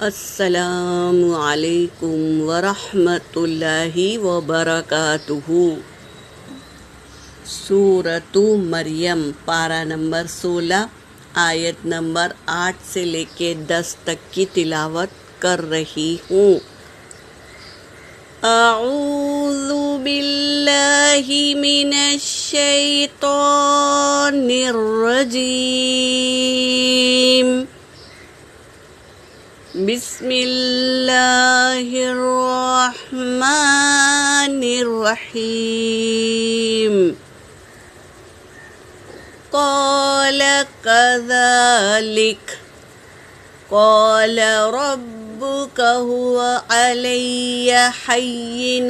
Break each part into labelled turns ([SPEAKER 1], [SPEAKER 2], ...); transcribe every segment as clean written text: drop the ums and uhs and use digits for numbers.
[SPEAKER 1] السلام علیکم ورحمۃ اللہ وبرکاتہ۔ سورۃ مریم، پارہ نمبر 16، آیت نمبر 8 سے لے کے 10 تک کی تلاوت کر رہی ہوں۔ اعوذ باللہ من الشیطان الرجیم، بسم اللہ الرحمن الرحیم۔ قال كذلك قال ربك هو علي هين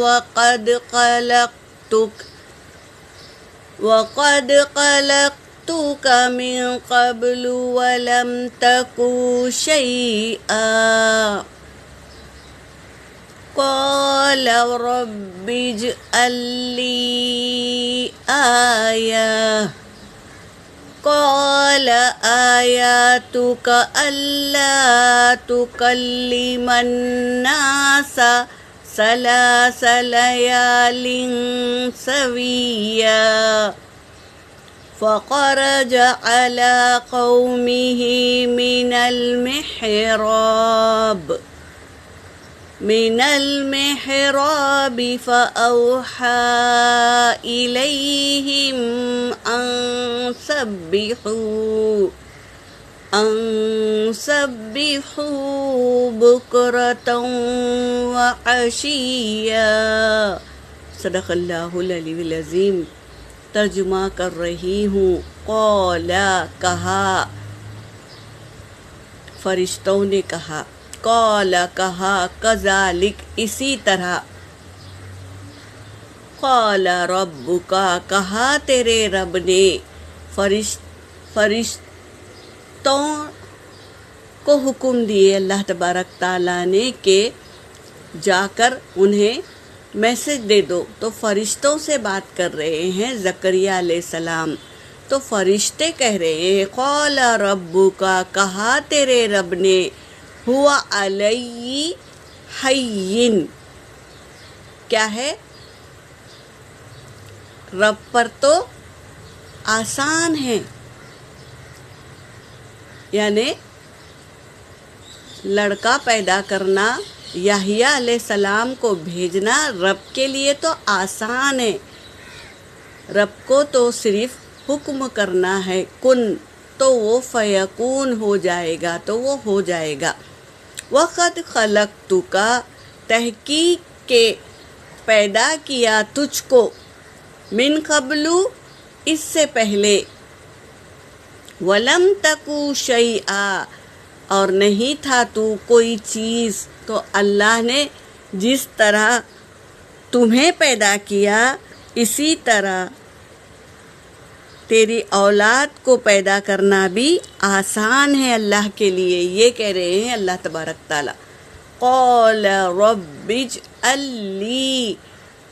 [SPEAKER 1] وقد خلقتك من قبل ولم تك شيئا قال رب اجعل لي آية قال آياتك ألا تكلم الناس 3 ليال سويا فخرج على قومه من المحراب فأوحى إليهم أن سبحوا بكرة وعشيا۔ صدق اللہ العلی العظیم۔ ترجمہ کر رہی ہوں۔ قولا، کہا، فرشتوں نے کہا، قولا، کہا، کذالک، اسی طرح، قولا ربک، کہا تیرے رب نے، فرشتوں کو حکم دیے اللہ تبارک تعالیٰ نے کہ جا کر انہیں میسج دے دو۔ تو فرشتوں سے بات کر رہے ہیں زکریا علیہ السلام، تو فرشتے کہہ رہے ہیں قال ربک، کہا تیرے رب نے، ہوا علی ہین، کیا ہے؟ رب پر تو آسان ہے، یعنی لڑکا پیدا کرنا، یحییٰ علیہ السلام کو بھیجنا رب کے لیے تو آسان ہے۔ رب کو تو صرف حکم کرنا ہے کن، تو وہ فیکون ہو جائے گا، تو وہ ہو جائے گا۔ وقد خلقتک، تحقیق کے پیدا کیا تجھ کو، من قبل، اس سے پہلے، ولم تکو شیئا، اور نہیں تھا تو کوئی چیز۔ تو اللہ نے جس طرح تمہیں پیدا کیا اسی طرح تیری اولاد کو پیدا کرنا بھی آسان ہے اللہ کے لیے، یہ کہہ رہے ہیں اللہ تبارک تعالیٰ۔ قال رب اجعل لی،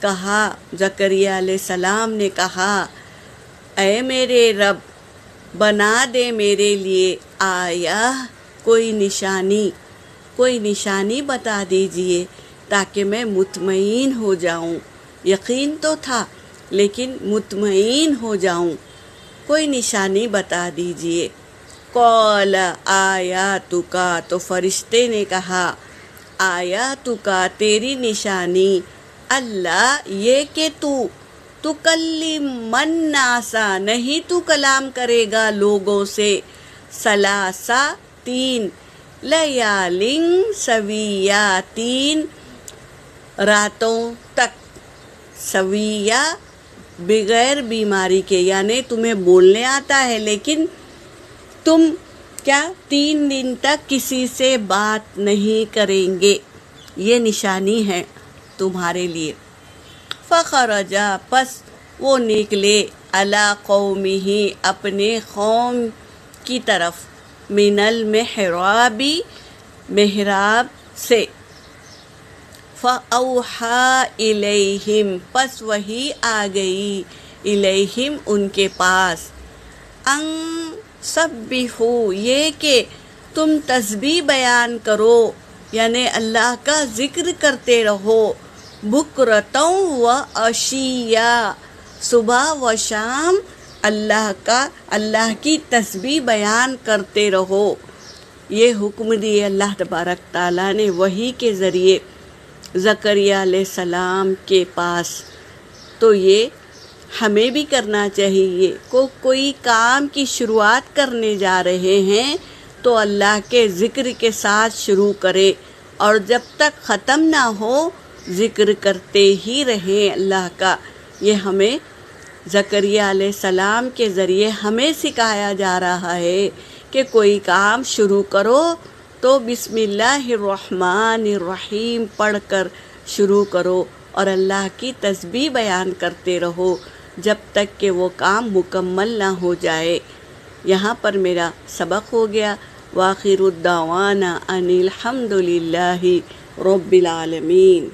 [SPEAKER 1] کہا زکریا علیہ السلام نے کہا اے میرے رب بنا دے میرے لیے آیا، کوئی نشانی بتا دیجئے تاکہ میں مطمئن ہو جاؤں۔ یقین تو تھا لیکن مطمئن ہو جاؤں، کوئی نشانی بتا دیجئے۔ قال آیاتک، تو فرشتے نے کہا آیاتک، تیری نشانی، اللہ یہ کہ تو تکلم الناس، نہیں تو کلام کرے گا لوگوں سے، 3 لیال سویہ، 3 راتوں تک، سویہ بغیر بیماری کے، یعنی تمہیں بولنے آتا ہے لیکن تم کیا 3 دن تک کسی سے بات نہیں کریں گے، یہ نشانی ہے تمہارے لیے۔ فخرج، پس وہ نکلے، علی قومہ، اپنے قوم کی طرف، من المحراب، محراب سے، فَأَوْحَى إِلَيْهِمْ، پس وحی آ گئی، الیہم ان کے پاس، ان سبحوا، یہ کہ تم تسبیح بیان کرو، یعنی اللہ کا ذکر کرتے رہو، بکرتوں و عشیا، صبح و شام اللہ کی تسبیح بیان کرتے رہو۔ یہ حکم دیے اللہ تبارک تعالیٰ نے وحی کے ذریعے زکریہ علیہ السلام کے پاس۔ تو یہ ہمیں بھی کرنا چاہیے، کوئی کام کی شروعات کرنے جا رہے ہیں تو اللہ کے ذکر کے ساتھ شروع کرے، اور جب تک ختم نہ ہو ذکر کرتے ہی رہیں اللہ کا۔ یہ ہمیں زکریہ علیہ السلام کے ذریعے ہمیں سکھایا جا رہا ہے کہ کوئی کام شروع کرو تو بسم اللہ الرحمن الرحیم پڑھ کر شروع کرو، اور اللہ کی تسبیح بیان کرتے رہو جب تک کہ وہ کام مکمل نہ ہو جائے۔ یہاں پر میرا سبق ہو گیا۔ وآخر الدعوانا ان الحمد للہ رب العالمین۔